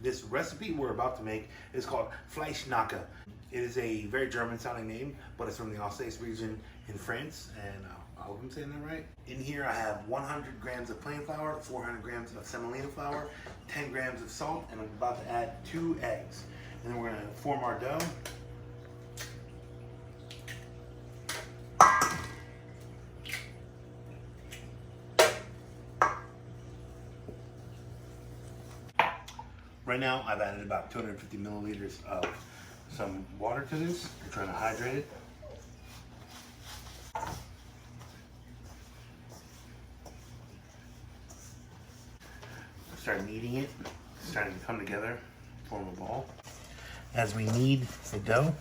This recipe we're about to make is called Fleischnacka. It is a very German sounding name, but it's from the Alsace region in France, and I hope I'm saying that right. In here I have 100 grams of plain flour, 400 grams of semolina flour, 10 grams of salt, and I'm about to add 2 eggs. And then we're gonna form our dough. Right now, I've added about 250 milliliters of some water to this. I'm trying to hydrate it. Start kneading it, starting to come together, form a ball. As we knead the dough,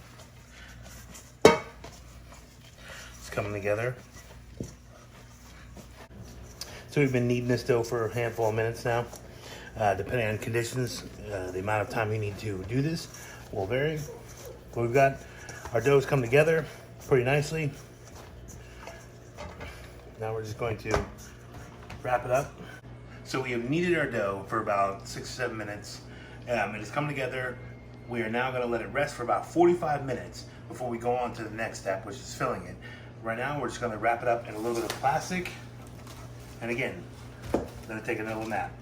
it's coming together. So we've been kneading this dough for a handful of minutes now. Depending on conditions, the amount of time you need to do this will vary. But we've got our dough's come together pretty nicely. Now we're just going to wrap it up. So we have kneaded our dough for about 6 or 7 minutes. It has come together. We are now going to let it rest for about 45 minutes before we go on to the next step, which is filling it. Right now, we're just going to wrap it up in a little bit of plastic. And again, going to take a little nap.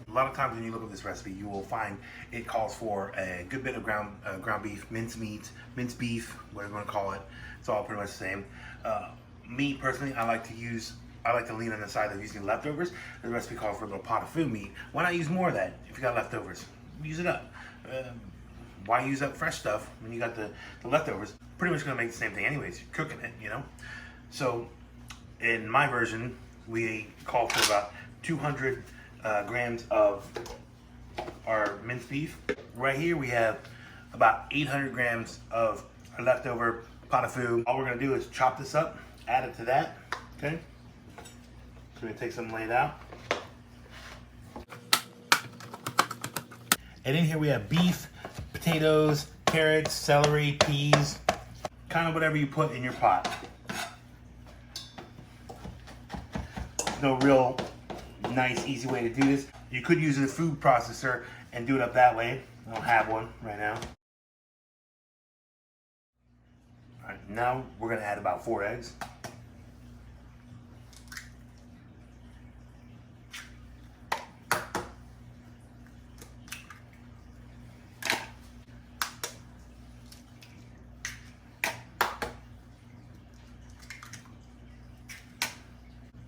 A lot of times when you look at this recipe, you will find it calls for a good bit of ground beef, minced beef, whatever you want to call it. It's all pretty much the same. Me personally, I like to lean on the side of using leftovers. The recipe calls for a little pot-au-feu meat. Why not use more of that if you got leftovers? Use it up. Why use up fresh stuff when you got the leftovers? Pretty much gonna make the same thing anyways. You're cooking it, you know? So in my version, we call for about 200 grams of our minced beef. Right here we have about 800 grams of our leftover pot-au-feu. All we're gonna do is chop this up, add it to that, okay? So we're gonna take some laid out. And in here we have beef, potatoes, carrots, celery, peas, kind of whatever you put in your pot. There's no real nice, easy way to do this. You could use a food processor and do it up that way. I don't have one right now. All right, now we're gonna add about 4 eggs.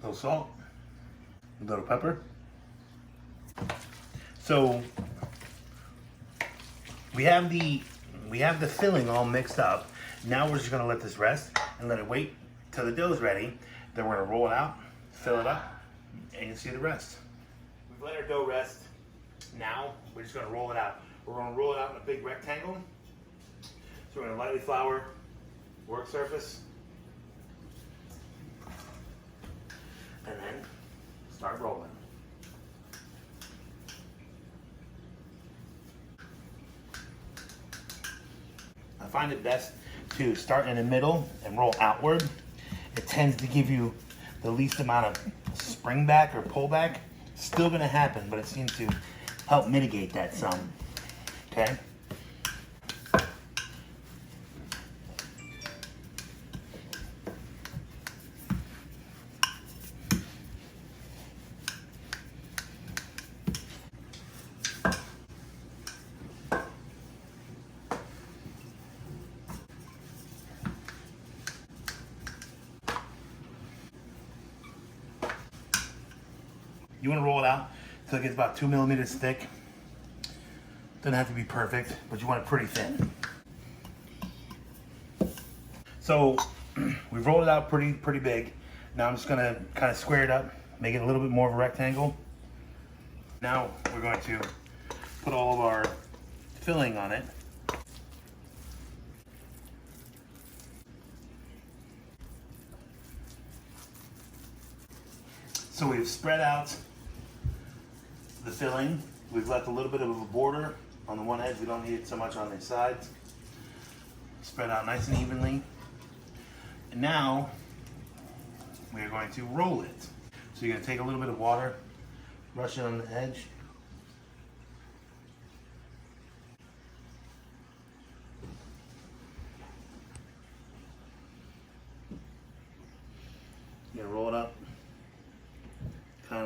A little salt, a little pepper. So we have the filling all mixed up. Now we're just gonna let this rest and let it wait till the dough's ready. Then we're gonna roll it out, fill it up, and you'll see the rest. We've let our dough rest. Now we're just gonna roll it out. We're gonna roll it out in a big rectangle. So we're gonna lightly flour work surface. And then start rolling. I find it best to start in the middle and roll outward. It tends to give you the least amount of spring back or pullback. It's still gonna happen, but it seems to help mitigate that some, okay? You want to roll it out until it gets about 2 millimeters thick. Doesn't have to be perfect, but you want it pretty thin. So we've rolled it out pretty big. Now I'm just gonna kind of square it up, make it a little bit more of a rectangle. Now we're going to put all of our filling on it. So we've spread out the filling. We've left a little bit of a border on the one edge. We don't need it so much on the sides. Spread out nice and evenly. And now we're going to roll it. So you're going to take a little bit of water, brush it on the edge.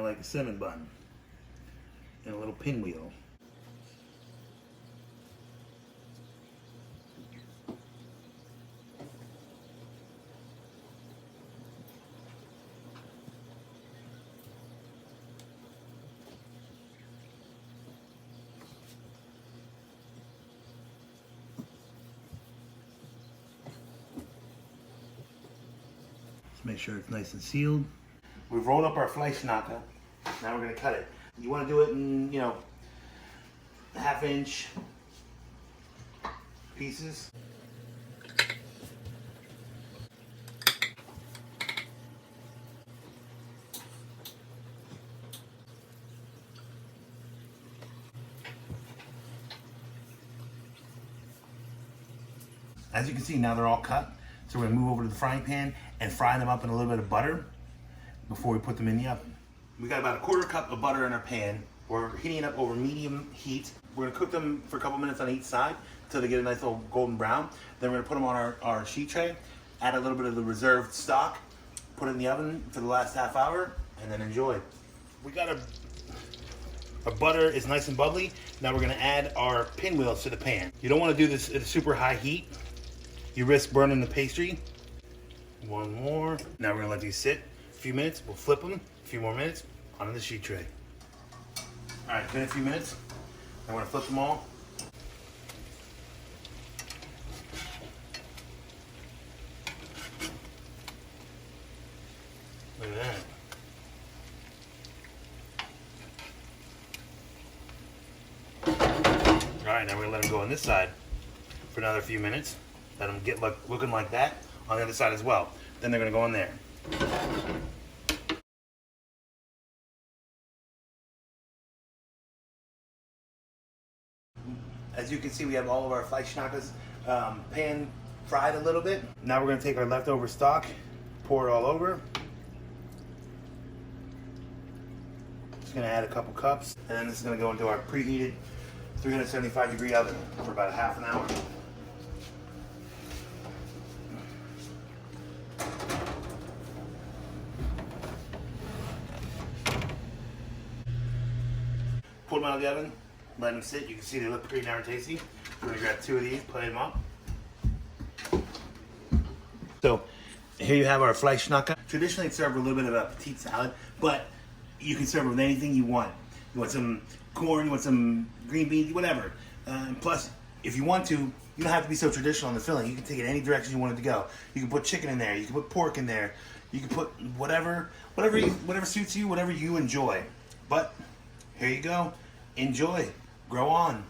like a cinnamon bun and a little pinwheel. Make sure it's nice and sealed. We've rolled up our Fleischnacka. Now we're going to cut it. You want to do it in, you know, 1/2 inch pieces. As you can see, now they're all cut. So we're gonna move over to the frying pan and fry them up in a little bit of butter before we put them in the oven. We got about 1/4 cup of butter in our pan. We're heating it up over medium heat. We're gonna cook them for a couple minutes on each side until they get a nice little golden brown. Then we're gonna put them on our sheet tray, add a little bit of the reserved stock, put it in the oven for the last 1/2 hour, and then enjoy. We got our butter is nice and bubbly. Now we're gonna add our pinwheels to the pan. You don't wanna do this at a super high heat. You risk burning the pastry. One more. Now we're gonna let these sit a few minutes. We'll flip them, a few more minutes, onto the sheet tray. All right, been a few minutes. I wanna flip them all. Look at that. All right, now we're gonna let them go on this side for another few minutes. Let them get looking like that on the other side as well. Then they're gonna go in there. As you can see, we have all of our Fleischnackas pan fried a little bit. Now we're gonna take our leftover stock, pour it all over. Just gonna add a couple cups, and then this is gonna go into our preheated 375-degree oven for about 1/2 hour. Pull them out of the oven, let them sit. You can see they look pretty darn tasty. We're gonna grab 2 of these, plate them up. So here you have our Fleischnacka. Traditionally it's served with a little bit of a petite salad, but you can serve it with anything you want. You want some corn, you want some green beans, whatever. And plus, if you want to, you don't have to be so traditional in the filling. You can take it any direction you want it to go. You can put chicken in there, you can put pork in there, you can put whatever suits you, whatever you enjoy. But here you go. Enjoy. Grow on.